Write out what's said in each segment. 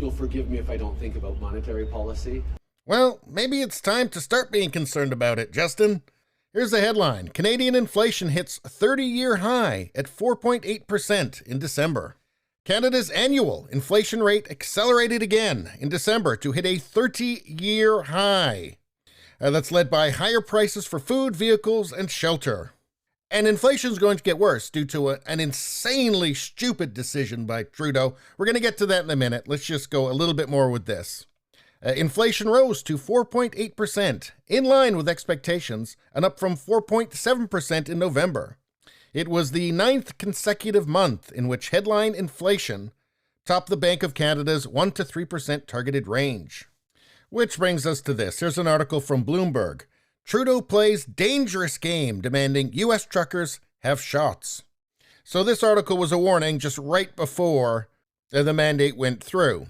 You'll forgive me if I don't think about monetary policy. Well, maybe it's time to start being concerned about it, Justin. Here's the headline. Canadian inflation hits 30-year high at 4.8% in December. Canada's annual inflation rate accelerated again in December to hit a 30-year high. That's led by higher prices for food, vehicles, and shelter. And inflation's going to get worse due to an insanely stupid decision by Trudeau. We're going to get to that in a minute. Let's just go a little bit more with this. Inflation rose to 4.8%, in line with expectations, and up from 4.7% in November. It was the 9th consecutive month in which headline inflation topped the Bank of Canada's 1 to 3% targeted range. Which brings us to this. Here's an article from Bloomberg. Trudeau plays dangerous game demanding U.S. truckers have shots. So this article was a warning just right before the mandate went through.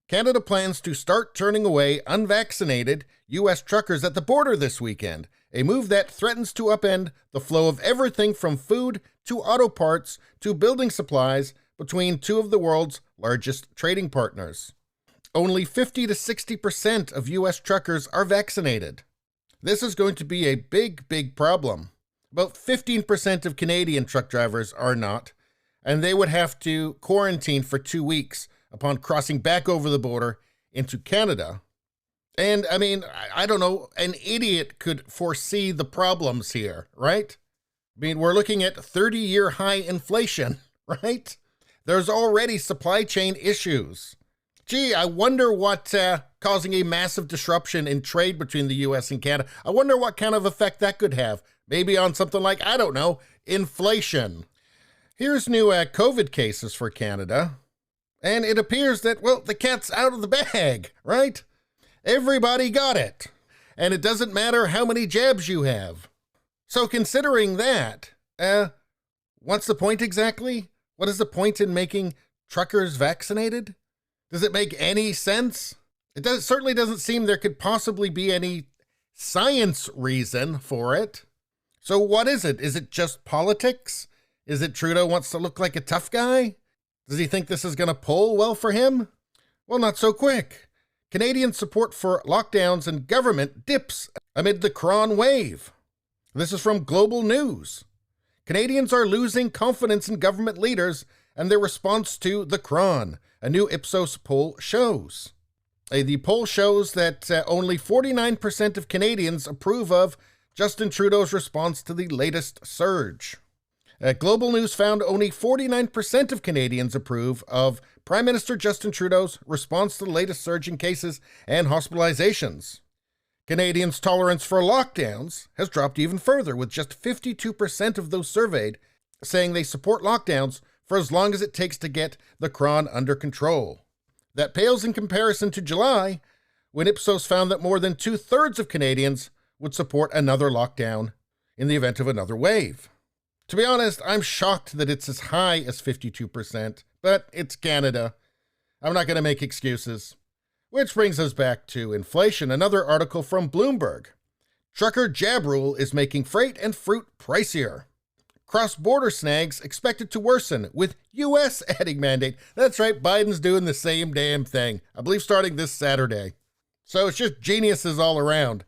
Canada plans to start turning away unvaccinated U.S. truckers at the border this weekend, a move that threatens to upend the flow of everything from food to auto parts to building supplies between two of the world's largest trading partners. Only 50 to 60% of U.S. truckers are vaccinated. This is going to be a big, big problem. About 15% of Canadian truck drivers are not, and they would have to quarantine for 2 weeks upon crossing back over the border into Canada. And I mean, I don't know, an idiot could foresee the problems here, right? I mean, we're looking at 30-year high inflation, right? There's already supply chain issues. Gee, I wonder what causing a massive disruption in trade between the U.S. and Canada, I wonder what kind of effect that could have. Maybe on something like, I don't know, inflation. Here's new COVID cases for Canada. And it appears that, well, the cat's out of the bag, right? Everybody got it. And it doesn't matter how many jabs you have. So considering that, what's the point exactly? What is the point in making truckers vaccinated? Does it make any sense? It certainly doesn't seem there could possibly be any science reason for it. So what is it? Is it just politics? Is it Trudeau wants to look like a tough guy? Does he think this is going to poll well for him? Well, not so quick. Canadian support for lockdowns and government dips amid the Cron wave. This is from Global News. Canadians are losing confidence in government leaders and their response to the Cron, a new Ipsos poll shows. The poll shows that only 49% of Canadians approve of Justin Trudeau's response to the latest surge. Global News found only 49% of Canadians approve of Prime Minister Justin Trudeau's response to the latest surge in cases and hospitalizations. Canadians' tolerance for lockdowns has dropped even further, with just 52% of those surveyed saying they support lockdowns for as long as it takes to get the Cron under control. That pales in comparison to July, when Ipsos found that more than 2/3 of Canadians would support another lockdown in the event of another wave. To be honest, I'm shocked that it's as high as 52%, but it's Canada. I'm not going to make excuses. Which brings us back to inflation. Another article from Bloomberg. Trucker jab rule is making freight and fruit pricier. Cross-border snags expected to worsen with U.S. adding mandate. That's right, Biden's doing the same damn thing. I believe starting this Saturday. So it's just geniuses all around.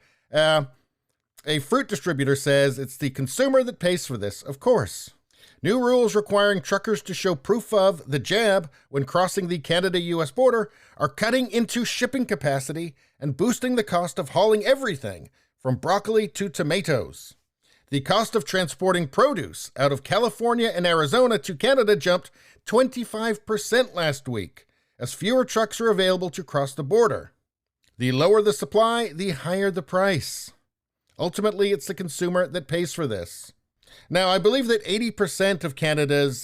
A fruit distributor says it's the consumer that pays for this, of course. New rules requiring truckers to show proof of the jab when crossing the Canada-U.S. border are cutting into shipping capacity and boosting the cost of hauling everything from broccoli to tomatoes. The cost of transporting produce out of California and Arizona to Canada jumped 25% last week, as fewer trucks are available to cross the border. The lower the supply, the higher the price. Ultimately, it's the consumer that pays for this. Now, I believe that 80% of Canada's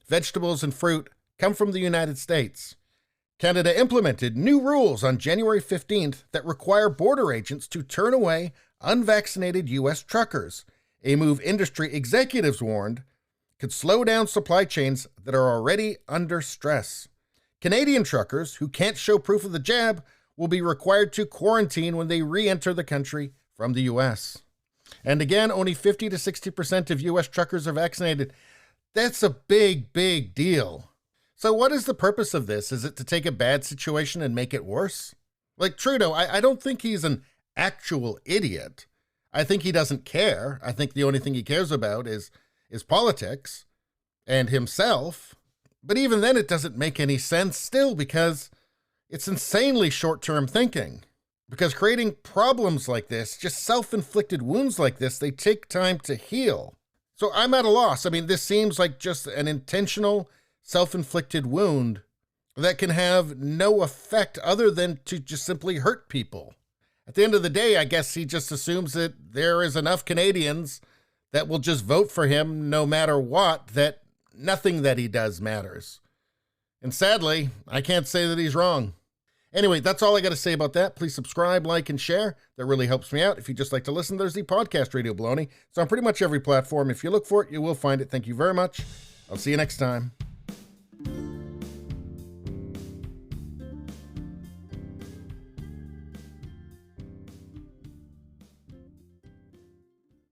vegetables and fruit come from the United States. Canada implemented new rules on January 15th that require border agents to turn away unvaccinated U.S. truckers, a move industry executives warned could slow down supply chains that are already under stress. Canadian truckers who can't show proof of the jab will be required to quarantine when they re-enter the country from the U.S. And again, only 50 to 60% of U.S. truckers are vaccinated. That's a big, big deal. So what is the purpose of this? Is it to take a bad situation and make it worse? Like Trudeau, I don't think he's an actual idiot. I think he doesn't care. I think the only thing he cares about is politics and himself. But even then, it doesn't make any sense still, because it's insanely short-term thinking. Because creating problems like this, just self-inflicted wounds like this, they take time to heal. So I'm at a loss. I mean, this seems like just an intentional, self-inflicted wound that can have no effect other than to just simply hurt people. At the end of the day, I guess he just assumes that there is enough Canadians that will just vote for him no matter what, that nothing that he does matters. And sadly, I can't say that he's wrong. Anyway, that's all I got to say about that. Please subscribe, like, and share. That really helps me out. If you just like to listen, there's the podcast Radio Baloney. It's on pretty much every platform. If you look for it, you will find it. Thank you very much. I'll see you next time.